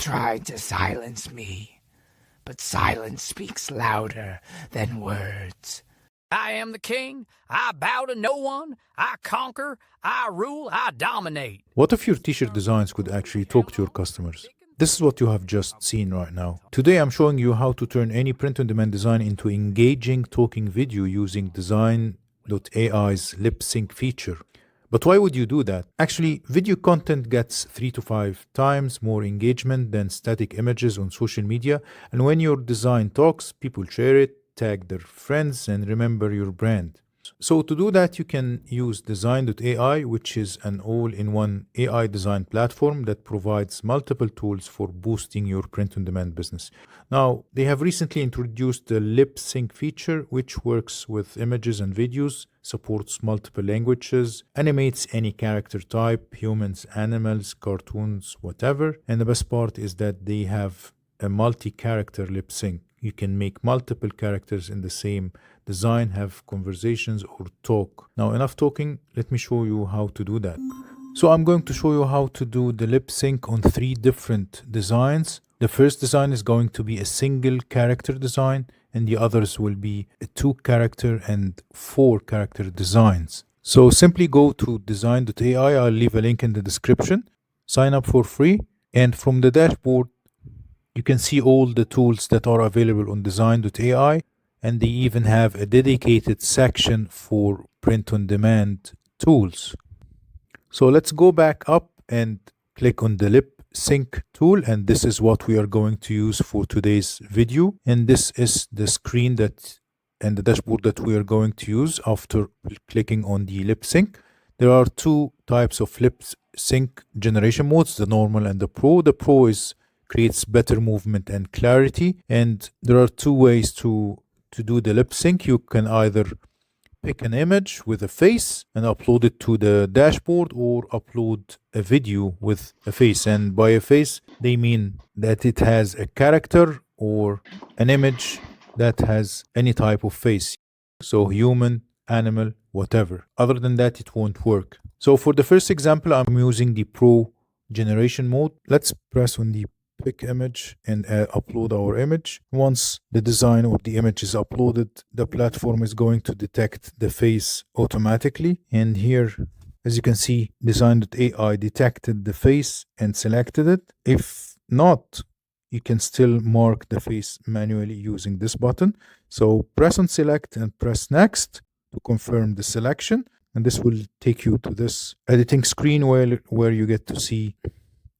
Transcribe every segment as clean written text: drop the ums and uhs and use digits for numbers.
tried to silence me, but silence speaks louder than words. I am the king. I bow to no one. I conquer. I rule. I dominate. What if your t-shirt designs could actually talk to your customers? This is what you have just seen right now. Today I'm showing you how to turn any print-on-demand design into engaging talking video using Dzine.ai's lip sync feature. But why would you do that? Actually, video content gets 3 to 5 times more engagement than static images on social media, and when your design talks, people share it, tag their friends, and remember your brand. So to do that, you can use Dzine.ai, which is an all-in-one AI design platform that provides multiple tools for boosting your print-on-demand business. Now, they have recently introduced the lip sync feature, which works with images and videos, supports multiple languages, animates any character type, humans, animals, cartoons, whatever. And the best part is that they have a multi-character lip sync. You can make multiple characters in the same design, have conversations or talk. Now, enough talking, let me show you how to do that. So I'm going to show you how to do the lip sync on 3 different designs. The first design is going to be a single character design, and the others will be a 2-character and 4-character designs. So simply go to Dzine.ai. I'll leave a link in the description. Sign up for free, and from the dashboard, you can see all the tools that are available on Dzine.ai, and they even have a dedicated section for print-on-demand tools. So let's go back up and click on the lip sync tool, and this is what we are going to use for today's video. And this is the screen and the dashboard that we are going to use after clicking on the lip sync. There are 2 types of lip sync generation modes, the normal and the pro. The pro creates better movement and clarity, and there are 2 ways to do the lip sync. You can either pick an image with a face and upload it to the dashboard, or upload a video with a face. And by a face, they mean that it has a character or an image that has any type of face. So human, animal, whatever. Other than that, it won't work. So for the first example, I'm using the Pro generation mode. Let's press on the pick image and upload our image. Once the design or the image is uploaded, the platform is going to detect the face automatically. And here, as you can see, Dzine.ai detected the face and selected it. If not, you can still mark the face manually using this button. So press on select and press next to confirm the selection. And this will take you to this editing screen where you get to see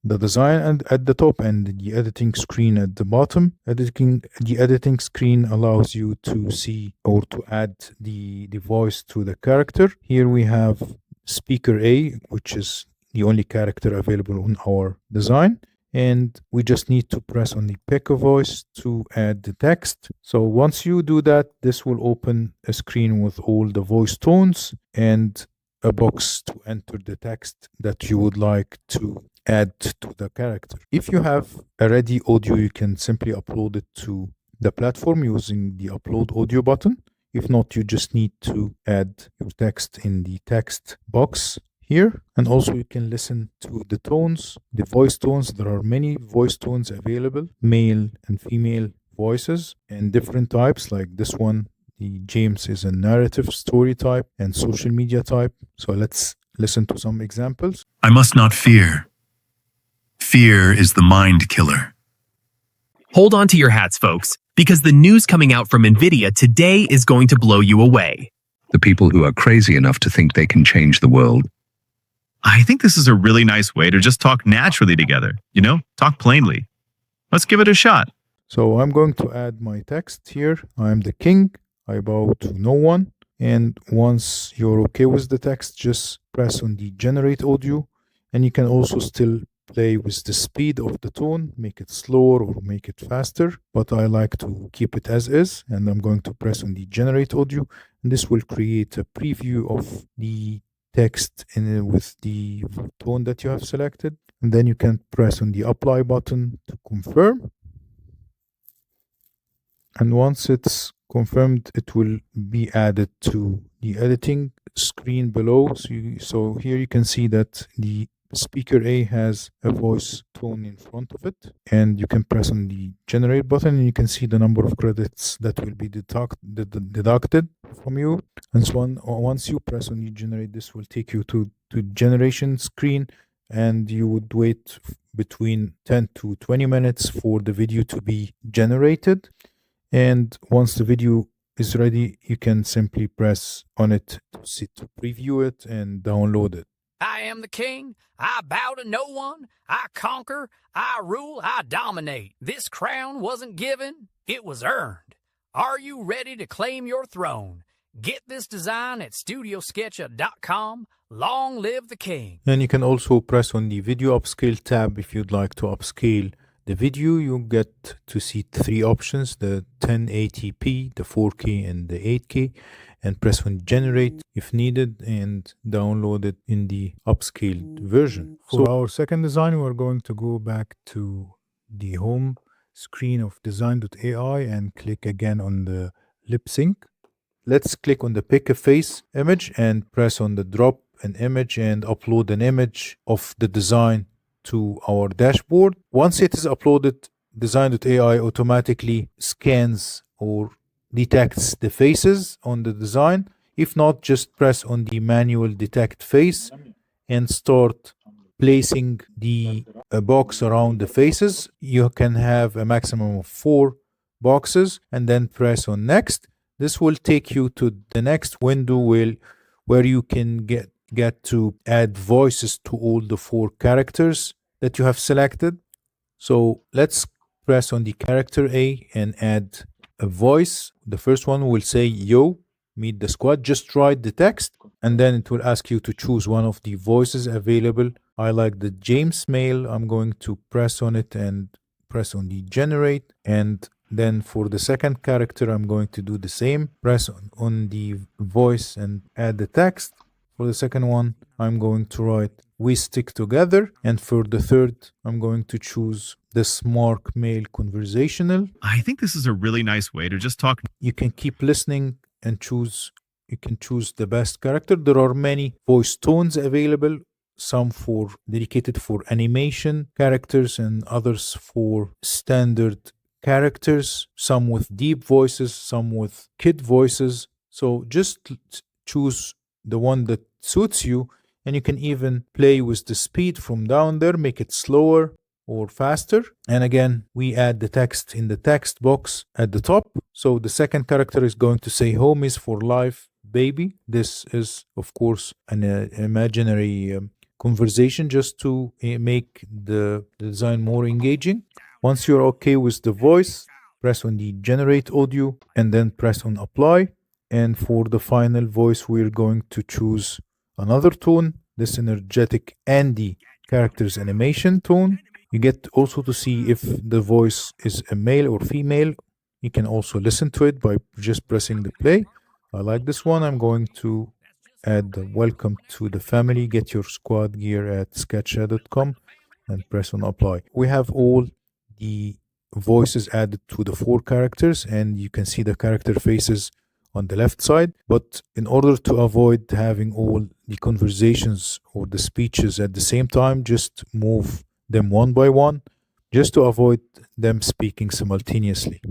the design and at the top and the editing screen at the bottom. The editing screen allows you to see or to add the voice to the character. Here we have speaker A, which is the only character available on our design. And we just need to press on the pick a voice to add the text. So once you do that, this will open a screen with all the voice tones and a box to enter the text that you would like to add to the character. If you have a ready audio, you can simply upload it to the platform using the upload audio button. If not, you just need to add your text in the text box here. And also you can listen to the tones, the voice tones. There are many voice tones available, male and female voices, and different types. Like this one, the James is a narrative story type and social media type. So let's listen to some examples. I must not fear. Fear is the mind killer. Hold on to your hats, folks, because the news coming out from NVIDIA today is going to blow you away. The people who are crazy enough to think they can change the world. I think this is a really nice way to just talk naturally together, talk plainly. Let's give it a shot. So I'm going to add my text here. I'm the king. I bow to no one. And once you're okay with the text, just press on the generate audio. And you can also still play with the speed of the tone, make it slower or make it faster. But I like to keep it as is. And I'm going to press on the generate audio. And this will create a preview of the text with the tone that you have selected. And then you can press on the apply button to confirm. And once it's confirmed, it will be added to the editing screen below. So here you can see that the Speaker A has a voice tone in front of it, and you can press on the generate button and you can see the number of credits that will be deducted from you. And so once you press on the generate, this will take you to generation screen, and you would wait between 10 to 20 minutes for the video to be generated. And once the video is ready, you can simply press on it to preview it and download it. I am the king, I bow to no one, I conquer, I rule, I dominate. This crown wasn't given, it was earned. Are you ready to claim your throne? Get this design at 𝗗𝗟𝗏𝗗𝗘. Long live the king. And you can also press on the video upscale tab if you'd like to upscale the video. You get to see 3 options, the 1080p, the 4K, and the 8K. And press on generate if needed and download it in the upscaled version. For our second design, we're going to go back to the home screen of Dzine.ai and click again on the lip sync. Let's click on the pick a face image and press on the drop an image and upload an image of the design to our dashboard. Once it is uploaded, Dzine.ai automatically scans or detects the faces on the design. If not, just press on the manual detect face and start placing the box around the faces. You can have a maximum of 4 boxes and then press on next. This will take you to the next window where you can get to add voices to all the 4 characters that you have selected. So let's press on the character A and add a voice. The first one will say, "Yo, meet the squad." Just write the text and then it will ask you to choose one of the voices available. I like the 𝗗𝗟𝗏𝗧. I'm going to press on it and press on the generate. And then for the second character, I'm going to do the same. Press on the voice and add the text. For the second one, I'm going to write "We stick together." And for the third, I'm going to choose the smart male conversational. I think this is a really nice way to just talk. You can keep listening and you can choose the best character. There are many voice tones available, some dedicated for animation characters and others for standard characters, some with deep voices, some with kid voices. So just choose the one that suits you, and you can even play with the speed from down there, make it slower or faster. And again, we add the text in the text box at the top. So the second character is going to say "Home is for life, baby." This is, of course, an imaginary conversation just to make the design more engaging. Once you're okay with the voice, press on the generate audio and then press on apply. And for the final voice, we're going to choose another tone, this energetic Andy character's animation tone. You get also to see if the voice is a male or female. You can also listen to it by just pressing the play. I like this one. I'm going to add the "Welcome to the family. Get your squad gear at Sketchaa.com" and press on apply. We have all the voices added to the 4 characters, and you can see the character faces on the left side. But in order to avoid having all the conversations or the speeches at the same time, just move them one by one, just to avoid them speaking simultaneously,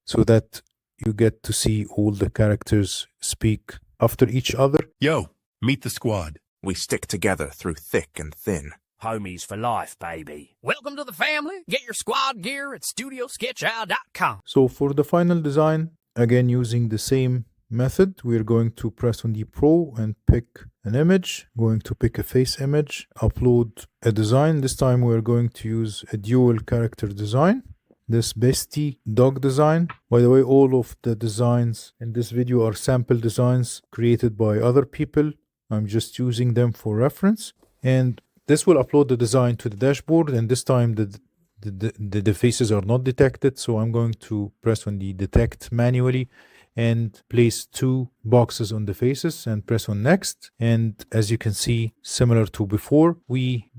so that you get to see all the characters speak after each other. Yo, meet the squad. We stick together through thick and thin. Homies for life, baby. Welcome to the family. Get your squad gear at 𝗗𝗟𝗏𝗗𝗃. So for the final design, again using the same method, we're going to press on the Pro and pick an image. Going to pick a face image, upload a design. This time we're going to use a dual character design, this bestie dog design. By the way, all of the designs in this video are sample designs created by other people. I'm just using them for reference. And this will upload the design to the dashboard, and this time the faces are not detected. So I'm going to press on the detect manually and place 2 boxes on the faces and press on next. And as you can see, similar to before, we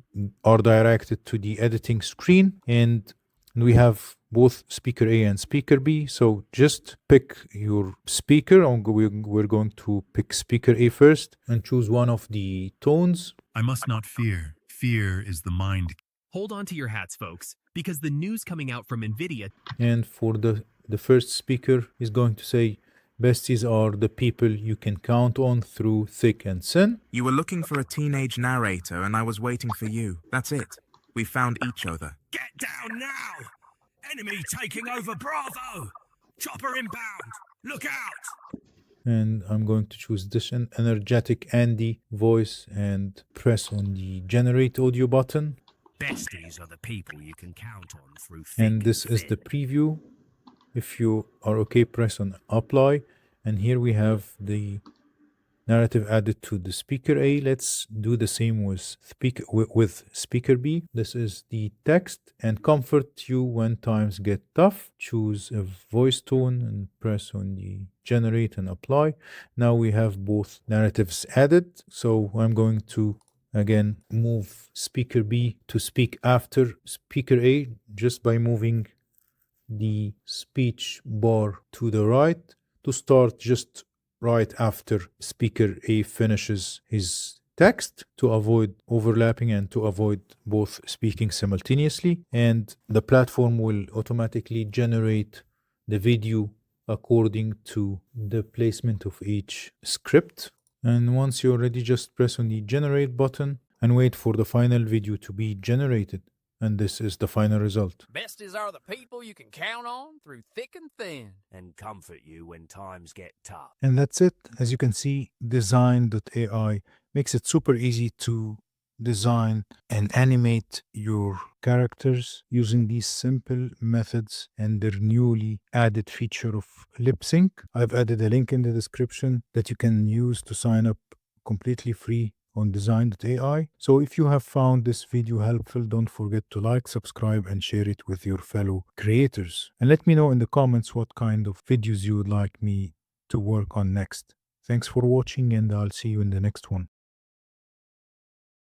are directed to the editing screen, and we have both speaker A and speaker B. So just pick your speaker. We're going to pick speaker A first and choose one of the tones. I must not fear. Fear is the mind. Hold on to your hats, folks, because the news coming out from NVIDIA And for the first speaker is going to say, besties are the people you can count on through thick and thin. You were looking for a teenage narrator, and I was waiting for you. That's it. We found each other. Get down now! Enemy taking over Bravo! Chopper inbound! Look out! And I'm going to choose this energetic Andy voice and press on the generate audio button. Besties are the people you can count on through thick And this is the preview. If you are okay, press on apply. And here we have the narrative added to the speaker A. Let's do the same with speaker B. This is the text: and comfort you when times get tough. Choose a voice tone and press on the generate and apply. Now we have both narratives added. So I'm going to again move speaker B to speak after speaker A just by moving the speech bar to the right to start just right after speaker A finishes his text to avoid overlapping and to avoid both speaking simultaneously. And the platform will automatically generate the video according to the placement of each script. And once you're ready, just press on the generate button and wait for the final video to be generated. And this is the final result. Besties are the people you can count on through thick and thin and comfort you when times get tough. And that's it. As you can see, Dzine.ai makes it super easy to design and animate your characters using these simple methods and their newly added feature of lip sync. I've added a link in the description that you can use to sign up completely free on Dzine.ai. So if you have found this video helpful, don't forget to like, subscribe, and share it with your fellow creators. And let me know in the comments what kind of videos you would like me to work on next. Thanks for watching, and I'll see you in the next one.